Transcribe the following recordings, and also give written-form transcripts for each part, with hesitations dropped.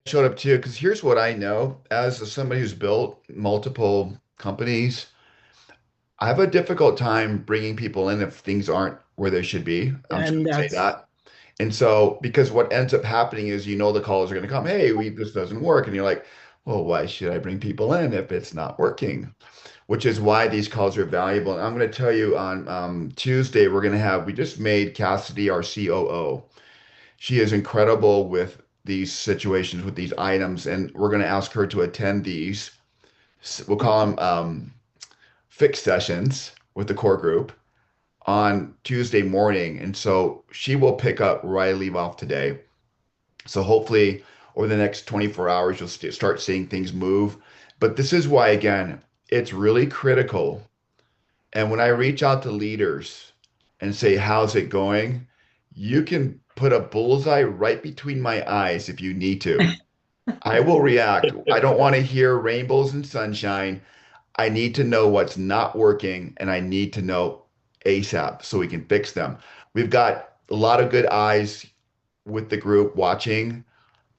showed up too, because here's what I know as somebody who's built multiple companies. I have a difficult time bringing people in if things aren't where they should be. I'm just And going to say that's that. And so, because what ends up happening is, the calls are going to come, hey, this doesn't work. And you're like, well, why should I bring people in if it's not working? Which is why these calls are valuable. And I'm going to tell you on Tuesday, we just made Cassidy our COO. She is incredible with these situations, with these items. And we're going to ask her to attend these. We'll call them fix sessions with the core group on Tuesday morning. And so she will pick up where I leave off today. So hopefully over the next 24 hours, you'll start seeing things move. But this is why, again, it's really critical. And when I reach out to leaders and say, how's it going? You can put a bullseye right between my eyes if you need to. I will react. I don't want to hear rainbows and sunshine. I need to know what's not working and I need to know ASAP so we can fix them. We've got a lot of good eyes with the group watching,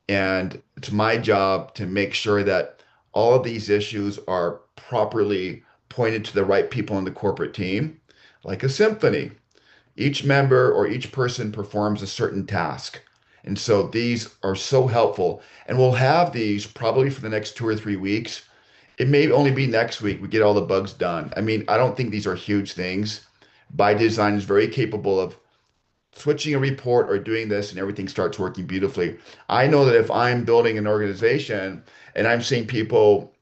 and it's my job to make sure that all of these issues are properly pointed to the right people in the corporate team, like a symphony. Each member or each person performs a certain task. And so these are so helpful. And we'll have these probably for the next 2 or 3 weeks. It may only be next week we get all the bugs done. I mean, I don't think these are huge things. By Design is very capable of switching a report or doing this and everything starts working beautifully. I know that if I'm building an organization and I'm seeing people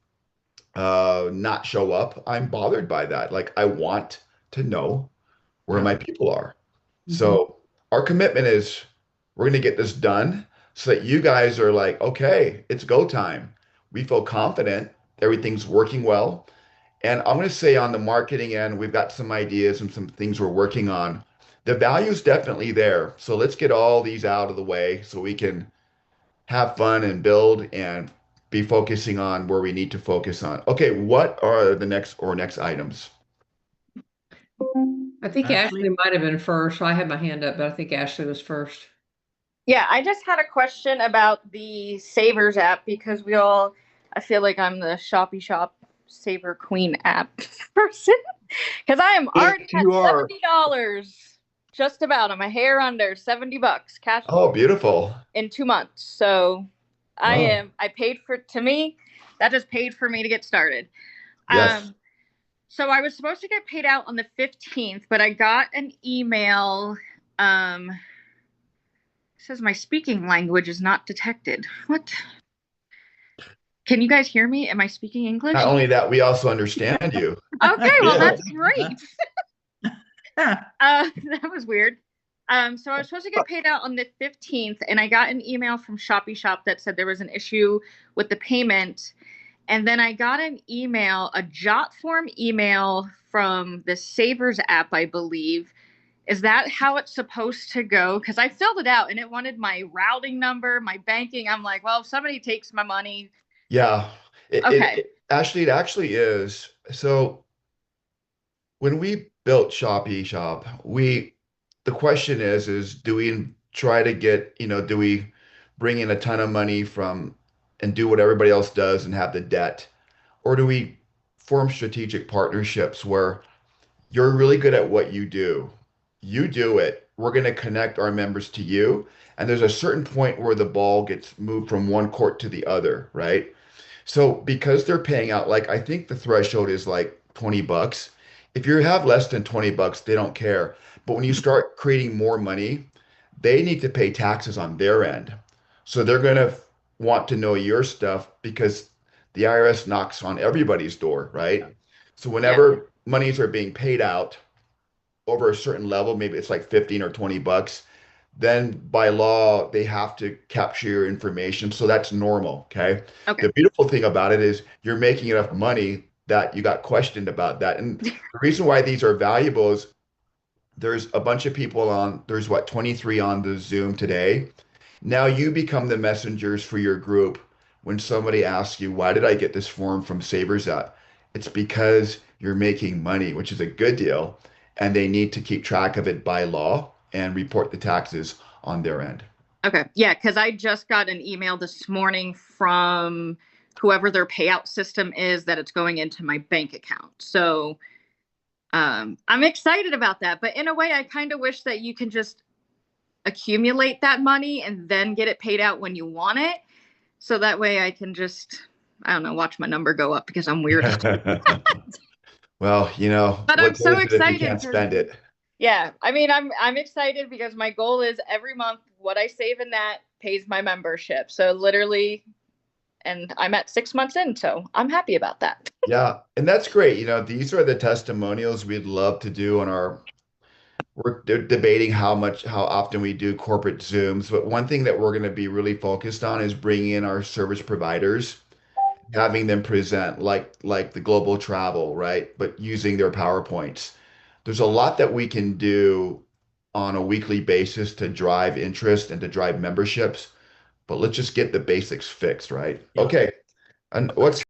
not show up, I'm bothered by that. Like I want to know where yeah. my people are. Mhm. So our commitment is we're going to get this done so that you guys are like, okay, it's go time. We feel confident everything's working well. And I'm going to say on the marketing end, we've got some ideas and some things we're working on. The value is definitely there. So let's get all these out of the way so we can have fun and build and be focusing on where we need to focus on. Okay, what are the next items? I think Ashley Ashley? might have been first. I had my hand up, but I think Ashley was first. Yeah, I just had a question about the Savers app because I feel like I'm the ShoppyShop Saver Queen app person because I am Yes, already at you are. $70, just about. I'm a hair under $70 cash Oh, beautiful. in 2 months. So Wow. I paid to me, that just paid for me to get started. Yes. Um, so I was supposed to get paid out on the 15th, but I got an email. It says my speaking language is not detected. What? Can you guys hear me? Am I speaking English? Not only that, we also understand you. Okay, well Yeah. that's great. That was weird. So I was supposed to get paid out on the 15th, and I got an email from ShoppyShop that said there was an issue with the payment. And then I got an email, a jot form email from the Savers app, I believe. Is that how it's supposed to go? Because I filled it out and it wanted my routing number, my banking. I'm like, well, if somebody takes my money. Yeah. Okay. It actually is. So when we built Shopee Shop, the question is do we try to get, do we bring in a ton of money from and do what everybody else does and have the debt? Or do we form strategic partnerships where you're really good at what you do? You do it. We're going to connect our members to you. And there's a certain point where the ball gets moved from one court to the other, right? So because they're paying out, like I think the threshold is like $20. If you have less than $20, they don't care. But when you start creating more money, they need to pay taxes on their end. So they're going to want to know your stuff because the IRS knocks on everybody's door, right? So Yeah. whenever monies are being paid out over a certain level, maybe it's like 15 or $20, then by law they have to capture your information. So that's normal. Okay. Okay. The beautiful thing about it is you're making enough money that you got questioned about that. And the reason why these are valuable is there's a bunch of people on, there's what, 23 on the Zoom today. Now you become the messengers for your group when somebody asks you, why did I get this form from Savers App? It's because you're making money, which is a good deal, and they need to keep track of it by law and report the taxes on their end. Okay. Yeah, because I just got an email this morning from whoever their payout system is that it's going into my bank account. So I'm excited about that. But in a way, I kind of wish that you can just accumulate that money and then get it paid out when you want it. So that way I can just, I don't know, watch my number go up because I'm weird. Well, But what I'm good so is it if you excited can't because spend it? yeah, I mean I'm excited because my goal is every month what I save in that pays my membership. So literally, and I'm at 6 months in, so I'm happy about that. Yeah, and that's great. These are the testimonials we'd love to do on our we're debating how often we do corporate Zooms, but one thing that we're going to be really focused on is bringing in our service providers, having them present like the global travel, right? But using their PowerPoints. There's a lot that we can do on a weekly basis to drive interest and to drive memberships, but let's just get the basics fixed, right? Yeah. Okay. And what's